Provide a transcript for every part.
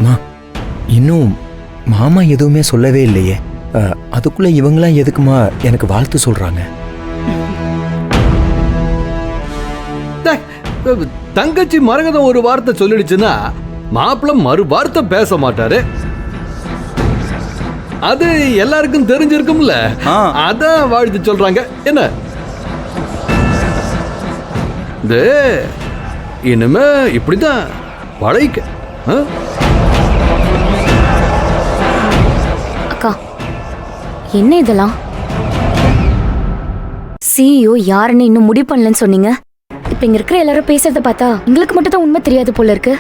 மா இன்னும் மாமா எதுவுமே சொல்லவே இல்லையே. அதுக்குள்ள இவங்களாம் எதுக்குமா எனக்கு வாழ்த்து சொல்றாங்க? தங்கச்சி மரகதம் ஒரு வார்த்தை சொல்லிடுச்சுன்னா மாப்பிள்ள மறு வார்த்தை பேச மாட்டாரு. அது எல்லாருக்கும் தெரிஞ்சிருக்கும்ல. அதான் வாழ்த்து சொல்றாங்க. என்ன இனிமே இப்படிதான் பழைக்க. அக்கா என்ன இதெல்லாம்? சிஇஓ யாருன்னு இன்னும் முடிவு பண்ணலன்னு சொன்னீங்க. இப்ப இங்க இருக்கிற எல்லாரும் பேசுறத பார்த்தா எங்களுக்கு மட்டும் தான் உண்மை தெரியாது போல இருக்கு.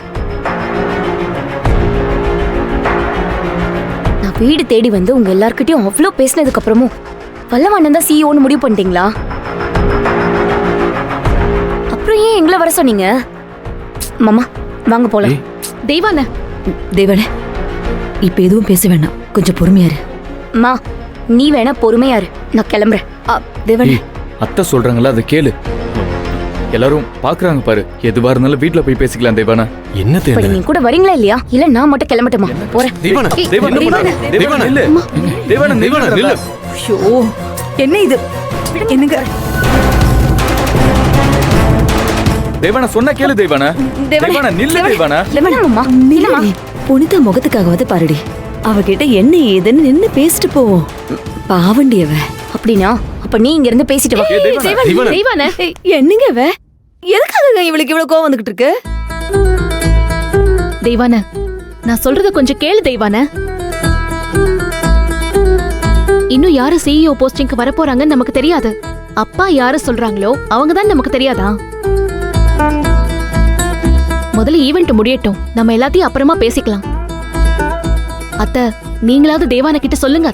நான் வீடு தேடி வந்து உங்க எல்லார்கிட்டயும் அவ்வளோ பேசினதுக்கு அப்புறமும் வல்லவண்ணன் தான் சிஇஓன்னு முடிவு பண்ணிட்டீங்களா? அப்புறம் ஏன் எங்களை வர சொன்னீங்க? மாமா வாங்க போலாம். தெய்வான இப்ப எதுவும் பேச வேண்டாம், கொஞ்சம் பொறுமையாரு. மா நீ வேணா பொறுமையாரு, நான் கிளம்புறேன். தேவனே அத்தை சொல்றாங்களா அதை கேளு. எல்லாரும் பாக்குறாங்க பாரு. எதுவா இருந்தாலும் வீட்டுல போய் பேசிக்கலாம். தேவானா என்ன இப்ப நீங்க கூட வரீங்களா இல்லையா? இல்ல நான் மட்டும் கிளம்பட்டுமா? போறேன். என்ன இது? என்னங்க தேவானா சொன்னா கேளு. தேவானா நில்லு. தேவானா புனித முகத்துக்காகவது பாருடி. அவகிட்ட என்ன ஏதுன்னு நின்னு பேசிட்டு போவோம். பாவண்டியவ. அப்படின்னா அப்ப நீ இங்க இருந்து பேசிட்டு வா. தெய்வான என்னங்க அவ? எதுக்காக இவளுக்கு இவ்வளவு கோவம் வந்துகிட்டு இருக்கு? தெய்வான நான் சொல்றத கொஞ்சம் கேளு. தெய்வான இன்னும் யாரு சிஇஓ போஸ்டிங்க்கு வர போறாங்கன்னு நமக்கு தெரியாது. அப்பா யாரு சொல்றாங்களோ அவங்க தான் நமக்கு தெரியாதா? முதல்ல ஈவென்ட் முடியட்டும், நம்ம எல்லாத்தையும் அப்புறமா பேசிக்கலாம். அத்தை நீங்களாவது தேவான கிட்ட சொல்லுங்க.